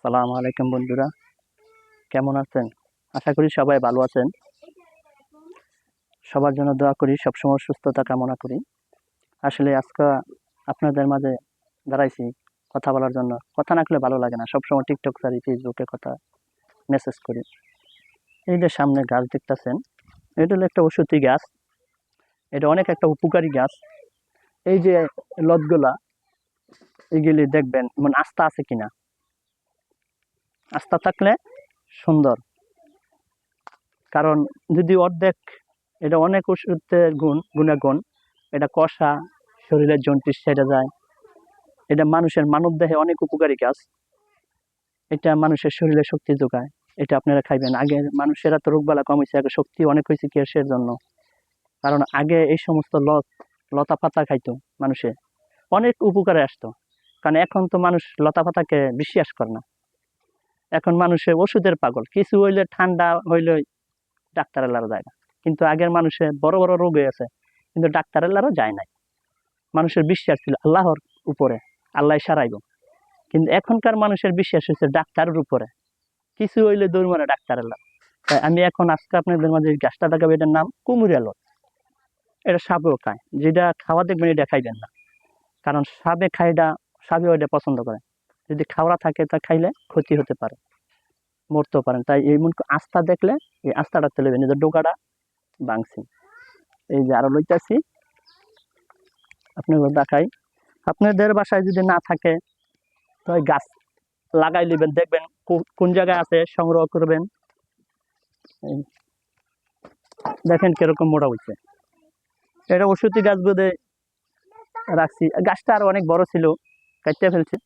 সালাম আলাইকুম বন্ধুরা, কেমন আছেন? আশা করি সবাই ভালো আছেন। সবার জন্য দোয়া করি, সবসময় সুস্থতা কামনা করি। আসলে আজকে আপনাদের মাঝে দাঁড়াইছি কথা বলার জন্য। কথা না করলে ভালো লাগে না, সবসময় টিকটক সারি, ফেসবুকে কথা মেসেজ করি। এই যে সামনে গাছ দেখতেছেন, এটা হলো একটা ওষুধি গাছ। এটা অনেক একটা উপকারী গাছ। এই যে লতগুলা, এইগুলি দেখবেন মানে আস্থা আছে কিনা। আস্থা থাকলে সুন্দর, কারণ যদি অর্ধেক, এটা অনেক ওষুধের গুণাগুণ। এটা কষা, শরীরের জন্ডিস সেরে যায়। এটা মানুষের মানব দেহে অনেক উপকারী গাছ। এটা মানুষের শরীরে শক্তি যোগায়। এটা আপনারা খাইবেন। আগে মানুষের এত রোগবালা কম হয়েছে, আগে শক্তি অনেক হয়েছে কিসের জন্য? কারণ আগে এই সমস্ত লতা পাতা খাইতো মানুষে, অনেক উপকারে আসতো। কারণ এখন তো মানুষ লতা পাতাকে বিশ্বাস করে না। এখন মানুষের ওষুধের পাগল, কিছু হইলে ঠান্ডা হইলে ডাক্তারের লারা যায় না। কিন্তু আগের মানুষের বড় বড় রোগ হয়েছে, কিন্তু ডাক্তারের লারা যায় নাই। মানুষের বিশ্বাস ছিল আল্লাহর উপরে, আল্লাহ সারাইব। কিন্তু এখনকার মানুষের বিশ্বাস হচ্ছে ডাক্তারের উপরে, কিছু হইলে দৌড় মারে ডাক্তারের লাভ। তাই আমি এখন আজকে আপনাদের মাঝে গাছটা দেখাবো, এটার নাম কুমুরিয়া লত। এটা সাপেও খায়, যেটা খাওয়া দেখবেন এটা খাইবেন না। কারণ সাপে খাইটা, সাপে ওইটা পছন্দ করে। যদি খাওয়া থাকে তা খাইলে ক্ষতি হতে পারে, মরতেও পারেন। তাই এই মন আস্থা দেখলে এই আস্থাটা তুলেবেন। এই যে ডোকাটা ভাঙছি, এই যে আরো লইতেছি, আপনাদের দেখাই। আপনাদের বাসায় যদি না থাকে তো ওই গাছ লাগাই নেবেন, দেখবেন কোন জায়গায় আছে, সংগ্রহ করবেন। দেখেন কিরকম মোটা হয়েছে। এটা ওষুধি গাছ বোধে রাখছি। গাছটা আরো অনেক বড় ছিল, কাটতে ফেলছি।